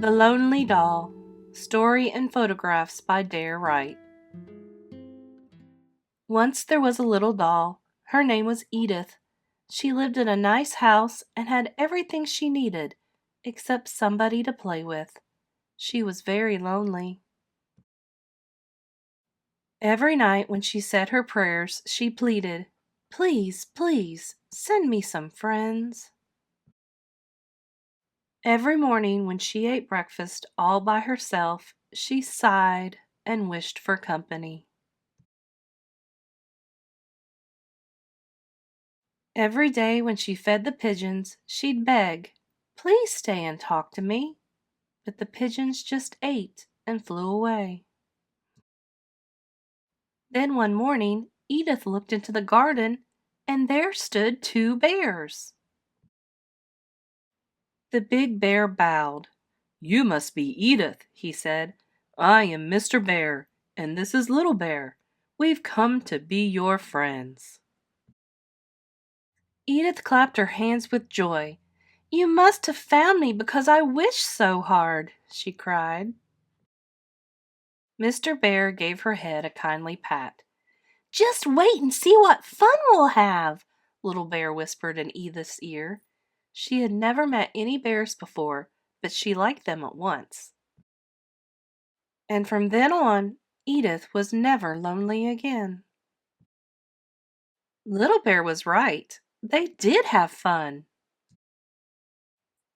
The Lonely Doll. Story and photographs by Dare Wright. Once there was a little doll. Her name was Edith. She lived in a nice house and had everything she needed, except somebody to play with. She was very lonely. Every night when she said her prayers, she pleaded, "Please, please, send me some friends." Every morning when she ate breakfast all by herself, she sighed and wished for company. Every day when she fed the pigeons, she'd beg, "Please stay and talk to me." But the pigeons just ate and flew away. Then one morning, Edith looked into the garden, and there stood two bears. The big bear bowed. "You must be Edith," he said. "I am Mr. Bear, and this is Little Bear. We've come to be your friends." Edith clapped her hands with joy. "You must have found me because I wished so hard," she cried. Mr. Bear gave her head a kindly pat. "Just wait and see what fun we'll have," Little Bear whispered in Edith's ear. She had never met any bears before, but she liked them at once. And from then on, Edith was never lonely again. Little Bear was right. They did have fun.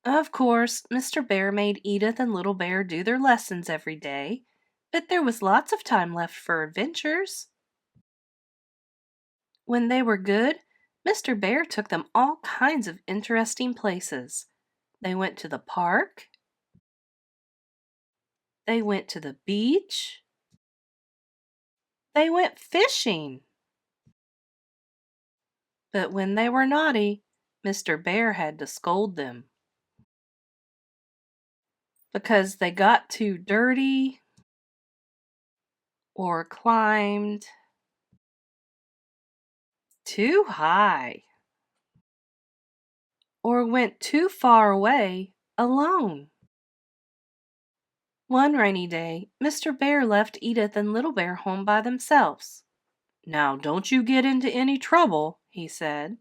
Of course, Mr. Bear made Edith and Little Bear do their lessons every day, but there was lots of time left for adventures. When they were good, Mr. Bear took them all kinds of interesting places. They went to the park. They went to the beach. They went fishing. But when they were naughty, Mr. Bear had to scold them. Because they got too dirty, or climbed too high, or went too far away alone. One rainy day, Mr. Bear left Edith and Little Bear home by themselves. "Now don't you get into any trouble," he said.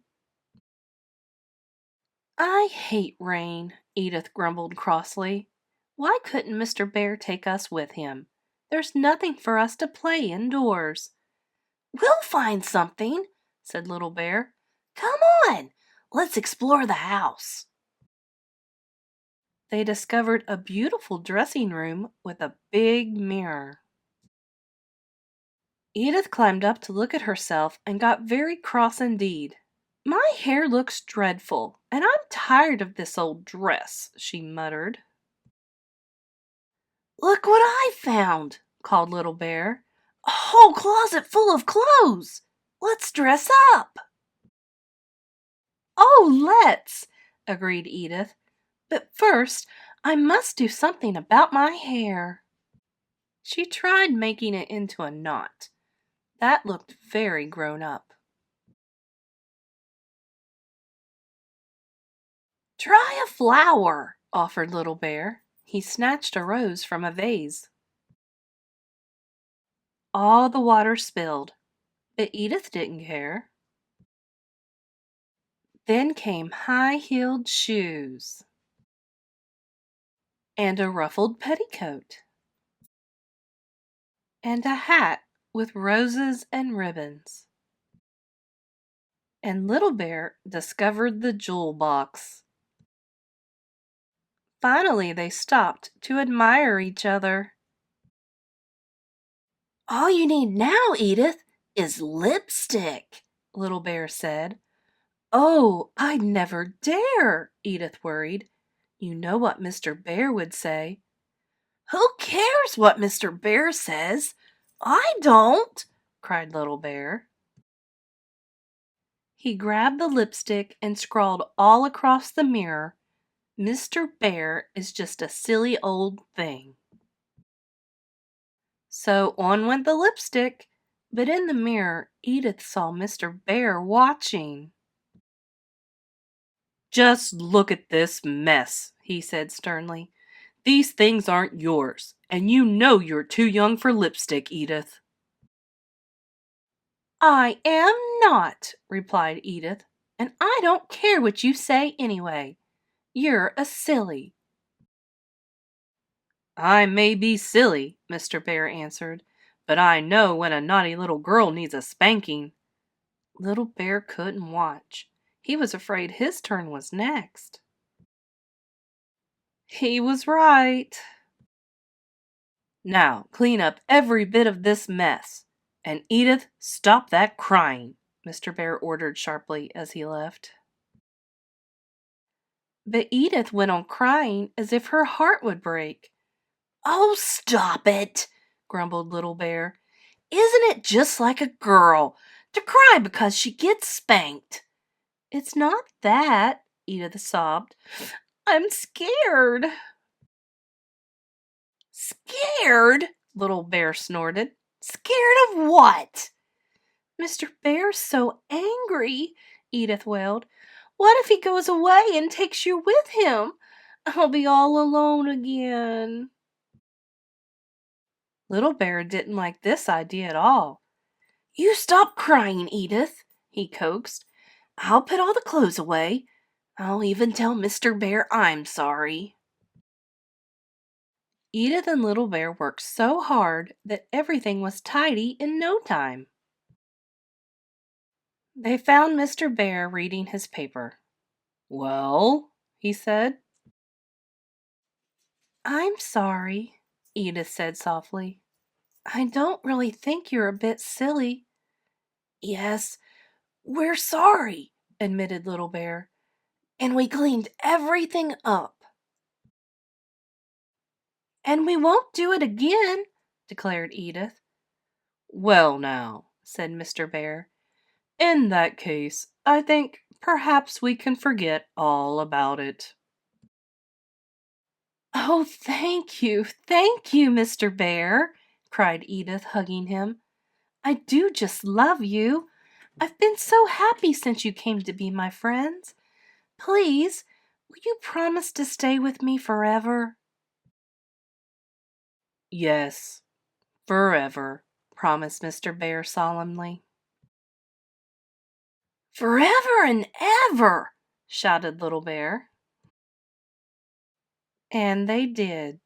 "I hate rain," Edith grumbled crossly. "Why couldn't Mr. Bear take us with him? There's nothing for us to play indoors." "We'll find something," said Little Bear. "Come on, let's explore the house." They discovered a beautiful dressing room with a big mirror. Edith climbed up to look at herself and got very cross indeed. "My hair looks dreadful, and I'm tired of this old dress," she muttered. "Look what I found," called Little Bear. "A whole closet full of clothes. Let's dress up." "Oh, let's," agreed Edith. "But first, I must do something about my hair." She tried making it into a knot. That looked very grown up. "Try a flower," offered Little Bear. He snatched a rose from a vase. All the water spilled, but Edith didn't care. Then came high-heeled shoes and a ruffled petticoat and a hat with roses and ribbons. And Little Bear discovered the jewel box. Finally, they stopped to admire each other. "All you need now, Edith, is lipstick," Little Bear said. "Oh, I'd never dare," Edith worried. "You know what Mr. Bear would say." "Who cares what Mr. Bear says? I don't," cried Little Bear. He grabbed the lipstick and scrawled all across the mirror, "Mr. Bear is just a silly old thing." So on went the lipstick, but in the mirror Edith saw Mr. Bear watching. "Just look at this mess," he said sternly. These things aren't yours, and you know you're too young for lipstick, Edith." "I am not," replied Edith, "and I don't care what you say anyway. You're a silly." "I may be silly," Mr. Bear answered, "but I know when a naughty little girl needs a spanking." Little Bear couldn't watch. He was afraid his turn was next. He was right. "Now clean up every bit of this mess. And Edith, stop that crying," Mr. Bear ordered sharply as he left. But Edith went on crying as if her heart would break. "Oh, stop it," grumbled Little Bear. "Isn't it just like a girl to cry because she gets spanked?" "It's not that," Edith sobbed. "I'm scared." "Scared?" Little Bear snorted. "Scared of what?" "Mr. Bear's so angry," Edith wailed. "What if he goes away and takes you with him? I'll be all alone again." Little Bear didn't like this idea at all. "You stop crying, Edith," he coaxed. "I'll put all the clothes away. I'll even tell Mr. Bear I'm sorry." Edith and Little Bear worked so hard that everything was tidy in no time. They found Mr. Bear reading his paper. "Well?" he said. "I'm sorry," Edith said softly. "I don't really think you're a bit silly." "Yes, we're sorry," admitted Little Bear. "And we cleaned everything up." "And we won't do it again," declared Edith. "Well now," said Mr. Bear, "in that case, I think perhaps we can forget all about it." "Oh, thank you, Mr. Bear," cried Edith, hugging him. "I do just love you. I've been so happy since you came to be my friends. Please, will you promise to stay with me forever?" "Yes, forever," promised Mr. Bear solemnly. "Forever and ever!" shouted Little Bear. And they did.